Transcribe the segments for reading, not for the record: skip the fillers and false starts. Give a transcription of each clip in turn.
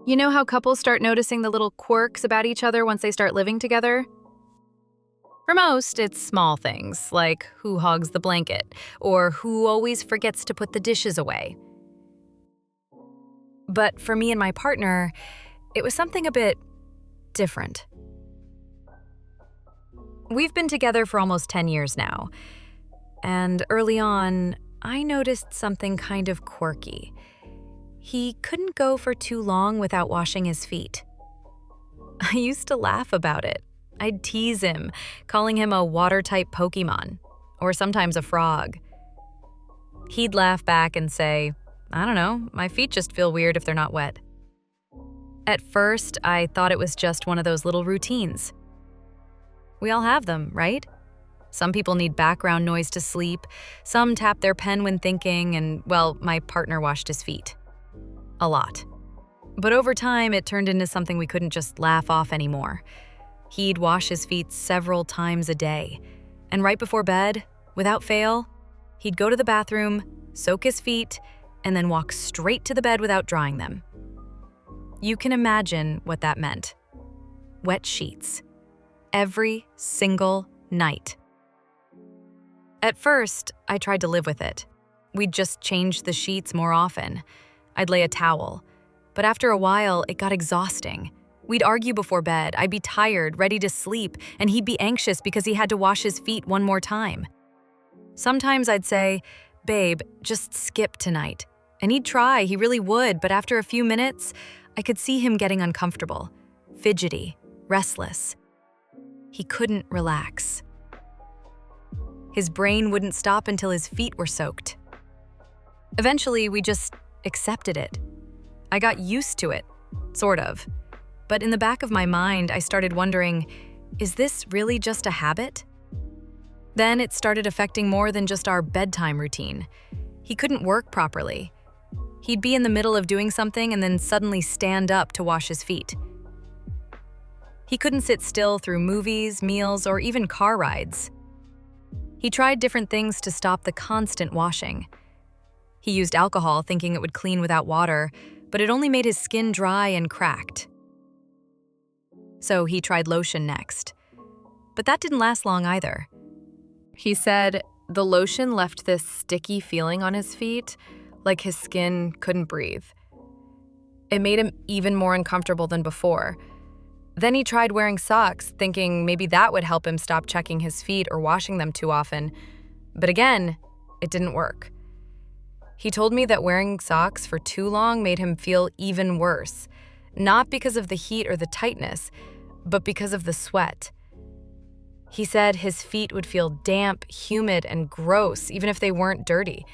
You know how couples start noticing the little quirks about each other once they start living together? For most, it's small things, like who hogs the blanket, or who always forgets to put the dishes away. But for me and my partner, it was something a bit different. We've been together for almost 10 years now, and early on, I noticed something kind of quirky. He couldn't go for too long without washing his feet. I used to laugh about it. I'd tease him, calling him a water-type Pokemon, or sometimes a frog. He'd laugh back and say, "I don't know, my feet just feel weird if they're not wet." At first, I thought it was just one of those little routines. We all have them, right? Some people need background noise to sleep, some tap their pen when thinking, and, well, my partner washed his feet. A lot. But over time, it turned into something we couldn't just laugh off anymore. He'd wash his feet several times a day. And right before bed, without fail, he'd go to the bathroom, soak his feet, and then walk straight to the bed without drying them. You can imagine what that meant. Wet sheets. Every single night. At first, I tried to live with it. We'd just change the sheets more often. I'd lay a towel. But after a while, it got exhausting. We'd argue before bed, I'd be tired, ready to sleep, and he'd be anxious because he had to wash his feet one more time. Sometimes I'd say, "Babe, just skip tonight." And he'd try, he really would, but after a few minutes, I could see him getting uncomfortable, fidgety, restless. He couldn't relax. His brain wouldn't stop until his feet were soaked. Eventually, we just accepted it. I got used to it, sort of. But in the back of my mind, I started wondering, is this really just a habit? Then it started affecting more than just our bedtime routine. He couldn't work properly. He'd be in the middle of doing something and then suddenly stand up to wash his feet. He couldn't sit still through movies, meals, or even car rides. He tried different things to stop the constant washing. He used alcohol thinking it would clean without water, but it only made his skin dry and cracked. So he tried lotion next. But that didn't last long either. He said the lotion left this sticky feeling on his feet, like his skin couldn't breathe. It made him even more uncomfortable than before. Then he tried wearing socks, thinking maybe that would help him stop checking his feet or washing them too often. But again, it didn't work. He told me that wearing socks for too long made him feel even worse, not because of the heat or the tightness, but because of the sweat. He said his feet would feel damp, humid, and gross, even if they weren't dirty.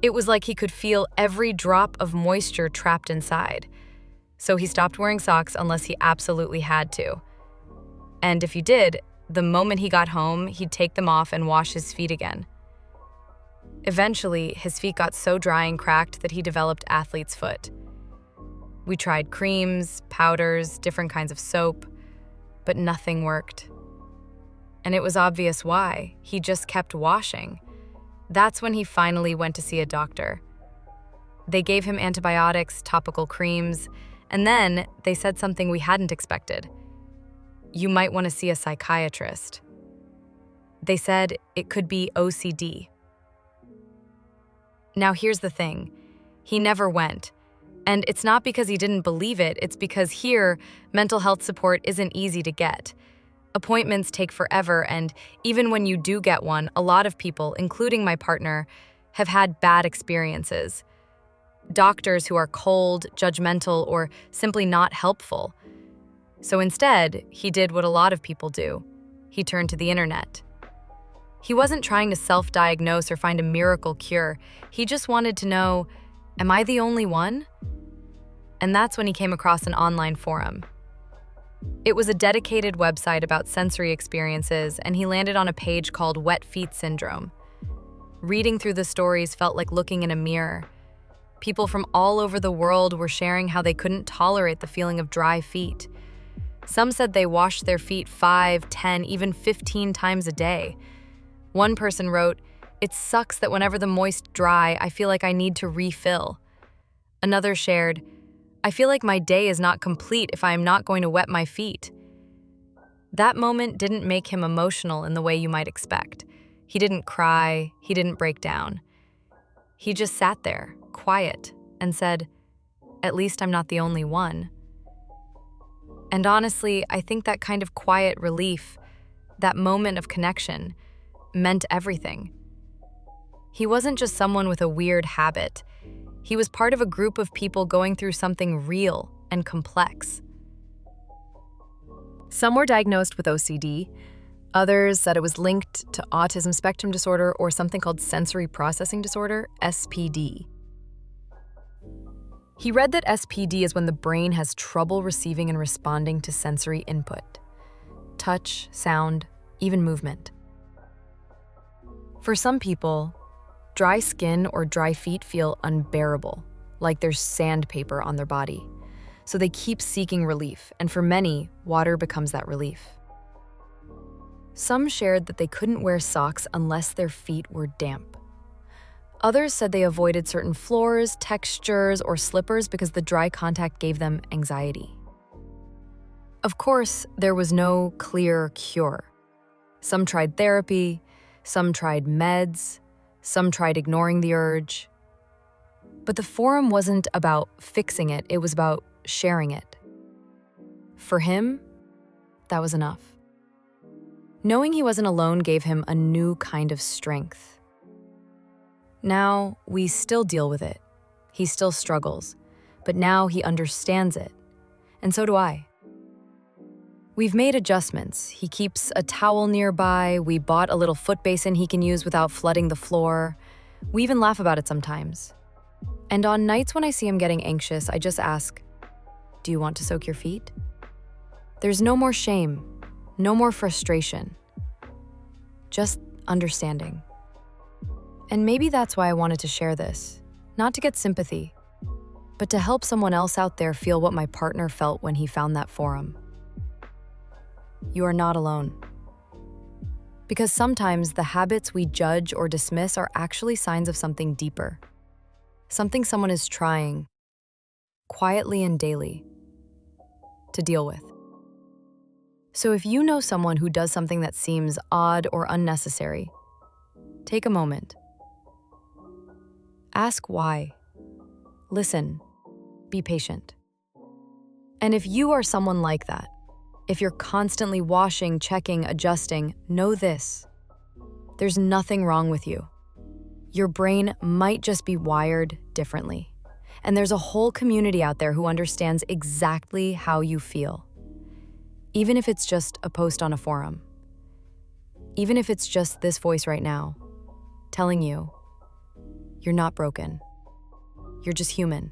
It was like he could feel every drop of moisture trapped inside. So he stopped wearing socks unless he absolutely had to. And if he did, the moment he got home, he'd take them off and wash his feet again. Eventually, his feet got so dry and cracked that he developed athlete's foot. We tried creams, powders, different kinds of soap, but nothing worked. And it was obvious why. He just kept washing. That's when he finally went to see a doctor. They gave him antibiotics, topical creams, and then they said something we hadn't expected. You might want to see a psychiatrist. They said it could be OCD. Now here's the thing. He never went. And it's not because he didn't believe it, it's because here, mental health support isn't easy to get. Appointments take forever, and even when you do get one, a lot of people, including my partner, have had bad experiences. Doctors who are cold, judgmental, or simply not helpful. So instead, he did what a lot of people do. He turned to the internet. He wasn't trying to self-diagnose or find a miracle cure. He just wanted to know, am I the only one? And that's when he came across an online forum. It was a dedicated website about sensory experiences, and he landed on a page called Wet Feet Syndrome. Reading through the stories felt like looking in a mirror. People from all over the world were sharing how they couldn't tolerate the feeling of dry feet. Some said they washed their feet 5, 10, even 15 times a day. One person wrote, "It sucks that whenever the moist dry, I feel like I need to refill." Another shared, I feel like my day is not complete if I am not going to wet my feet. That moment didn't make him emotional in the way you might expect. He didn't cry, he didn't break down. He just sat there, quiet, and said, "At least I'm not the only one." And honestly, I think that kind of quiet relief, that moment of connection, meant everything. He wasn't just someone with a weird habit. He was part of a group of people going through something real and complex. Some were diagnosed with OCD. Others said it was linked to autism spectrum disorder or something called sensory processing disorder, SPD. He read that SPD is when the brain has trouble receiving and responding to sensory input: touch, sound, even movement. For some people, dry skin or dry feet feel unbearable, like there's sandpaper on their body. So they keep seeking relief, and for many, water becomes that relief. Some shared that they couldn't wear socks unless their feet were damp. Others said they avoided certain floors, textures, or slippers because the dry contact gave them anxiety. Of course, there was no clear cure. Some tried therapy, some tried meds, some tried ignoring the urge. But the forum wasn't about fixing it, it was about sharing it. For him, that was enough. Knowing he wasn't alone gave him a new kind of strength. Now, we still deal with it. He still struggles, but now he understands it. And so do I. We've made adjustments. He keeps a towel nearby. We bought a little foot basin he can use without flooding the floor. We even laugh about it sometimes. And on nights when I see him getting anxious, I just ask, "Do you want to soak your feet?" There's no more shame, no more frustration, just understanding. And maybe that's why I wanted to share this, not to get sympathy, but to help someone else out there feel what my partner felt when he found that forum. You are not alone. Because sometimes the habits we judge or dismiss are actually signs of something deeper, something someone is trying, quietly and daily, to deal with. So if you know someone who does something that seems odd or unnecessary, take a moment. Ask why. Listen. Be patient. And if you are someone like that, if you're constantly washing, checking, adjusting, know this: there's nothing wrong with you. Your brain might just be wired differently. And there's a whole community out there who understands exactly how you feel. Even if it's just a post on a forum. Even if it's just this voice right now, telling you, you're not broken. You're just human.